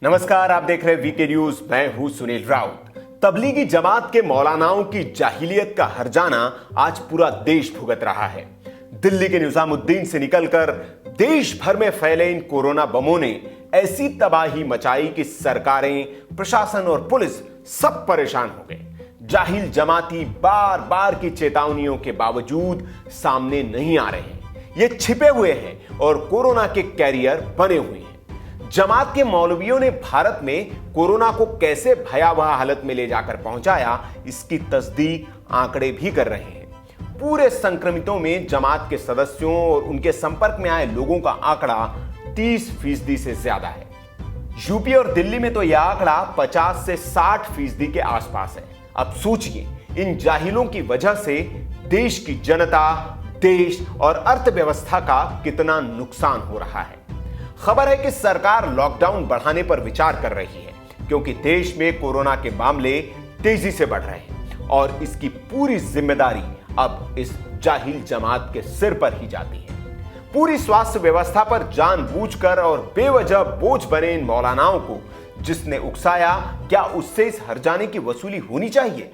नमस्कार, आप देख रहे हैं वीके न्यूज। मैं हूं सुनील राउत। तबलीगी जमात के मौलानाओं की जाहिलियत का हर्जाना आज पूरा देश भुगत रहा है। दिल्ली के निजामुद्दीन से निकलकर देश भर में फैले इन कोरोना बमों ने ऐसी तबाही मचाई कि सरकारें, प्रशासन और पुलिस सब परेशान हो गए। जाहिल जमाती बार बार की चेतावनियों के बावजूद सामने नहीं आ रहे हैं। ये छिपे हुए हैं और कोरोना के कैरियर बने हुए हैं। जमात के मौलवियों ने भारत में कोरोना को कैसे भयावह हालत में ले जाकर पहुंचाया, इसकी तस्दीक आंकड़े भी कर रहे हैं। पूरे संक्रमितों में जमात के सदस्यों और उनके संपर्क में आए लोगों का आंकड़ा 30% से ज्यादा है। यूपी और दिल्ली में तो यह आंकड़ा 50 से 60% के आसपास है। अब सोचिए, इन जाहिलों की वजह से देश की जनता, देश और अर्थव्यवस्था का कितना नुकसान हो रहा है। खबर है कि सरकार लॉकडाउन बढ़ाने पर विचार कर रही है, क्योंकि देश में कोरोना के मामले तेजी से बढ़ रहे हैं और इसकी पूरी जिम्मेदारी अब इस जाहिल जमात के सिर पर ही जाती है। पूरी स्वास्थ्य व्यवस्था पर जानबूझकर और बेवजह बोझ बने इन मौलानाओं को जिसने उकसाया, क्या उससे इस हर्जाने की वसूली होनी चाहिए?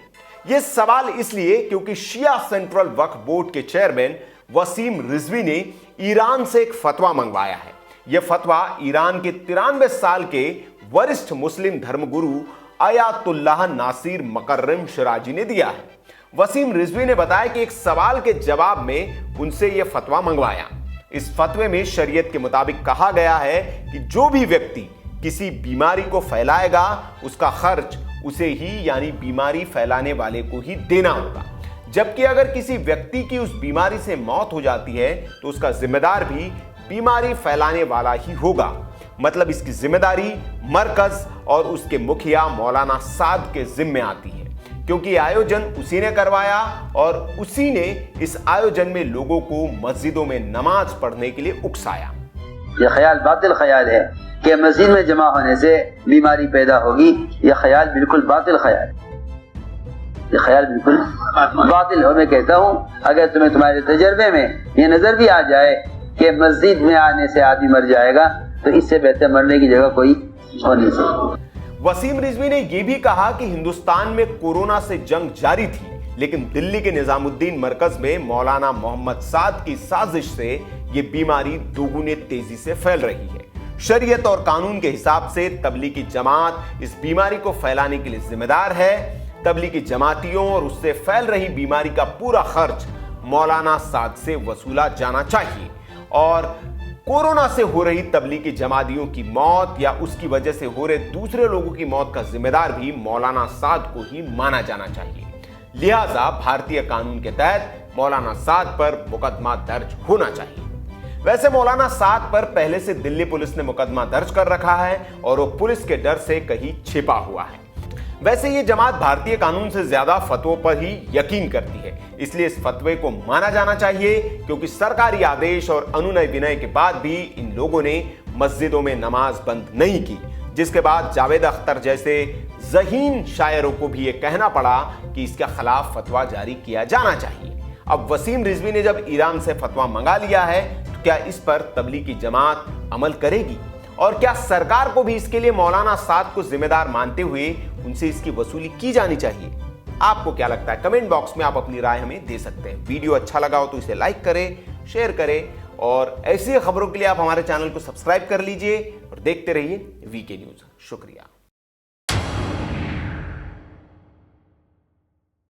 यह सवाल इसलिए क्योंकि शिया सेंट्रल वक्फ बोर्ड के चेयरमैन वसीम रिजवी ने ईरान से एक फतवा मंगवाया है। यह फतवा ईरान के 93 साल के वरिष्ठ मुस्लिम धर्मगुरु आयातुल्लाह नासिर मकर्रम शिराजी ने दिया है। वसीम रिजवी ने बताया कि एक सवाल के जवाब में उनसे यह फतवा मंगवाया। इस फतवे में शरीयत के मुताबिक कहा गया है कि जो भी व्यक्ति किसी बीमारी को फैलाएगा, उसका खर्च उसे ही, यानी बीमारी फैलाने वाले को ही देना होगा। जबकि अगर किसी व्यक्ति की उस बीमारी से मौत हो जाती है तो उसका जिम्मेदार भी बीमारी फैलाने वाला ही होगा। मतलब इसकी जिम्मेदारी मरकज और उसके मुखिया मौलाना साद के जिम्मे आती है, क्योंकि आयोजन उसी ने करवाया और उसी ने इस आयोजन में लोगों को मस्जिदों में नमाज पढ़ने के लिए उकसाया। यह ख्याल बातिल ख्याल है कि मस्जिद में जमा होने से बीमारी पैदा होगी। यह ख्याल बिल्कुल बातिल ख्याल है। यह ख्याल बिल्कुल बातिल हो। मैं कहता हूँ, अगर तुम्हें तुम्हारे तजर्बे में यह नजर भी आ जाए कि मस्जिद में आने से आदमी मर जाएगा, तो इससे बेहतर मरने की जगह कोई हो नहीं सकती। वसीम रिजवी ने यह भी कहा कि हिंदुस्तान में कोरोना से जंग जारी थी, लेकिन दिल्ली के निजामुद्दीन मरकज में मौलाना मोहम्मद साद की साजिश से यह बीमारी दोगुने तेजी से फैल रही है। शरीयत और कानून के हिसाब से तबलीगी जमात इस बीमारी को फैलाने के लिए जिम्मेदार है। तबलीगी जमातियों और उससे फैल रही बीमारी का पूरा खर्च मौलाना साद से वसूला जाना चाहिए और कोरोना से हो रही तबलीगी जमातियों की मौत या उसकी वजह से हो रहे दूसरे लोगों की मौत का जिम्मेदार भी मौलाना साद को ही माना जाना चाहिए। लिहाजा भारतीय कानून के तहत मौलाना साद पर मुकदमा दर्ज होना चाहिए। वैसे मौलाना साद पर पहले से दिल्ली पुलिस ने मुकदमा दर्ज कर रखा है और वो पुलिस के डर से कहीं छिपा हुआ है। वैसे ये जमात भारतीय कानून से ज्यादा फतवों पर ही यकीन करती है, इसलिए इस फतवे को माना जाना चाहिए, क्योंकि सरकारी आदेश और अनुनय विनय के बाद भी इन लोगों ने मस्जिदों में नमाज बंद नहीं की, जिसके बाद जावेद अख्तर जैसे ज़हीन शायरों को भी ये कहना पड़ा कि इसके खिलाफ फतवा जारी किया जाना चाहिए। अब वसीम रिजवी ने जब ईरान से फतवा मंगा लिया है, तो क्या इस पर तबलीगी जमात अमल करेगी? और क्या सरकार को भी इसके लिए मौलाना साद को जिम्मेदार मानते हुए उनसे इसकी वसूली की जानी चाहिए? आपको क्या लगता है? कमेंट बॉक्स में आप अपनी राय हमें दे सकते हैं। वीडियो अच्छा लगा हो तो इसे लाइक करें, शेयर करें और ऐसी खबरों के लिए आप हमारे चैनल को सब्सक्राइब कर लीजिए और देखते रहिए वीके न्यूज। शुक्रिया।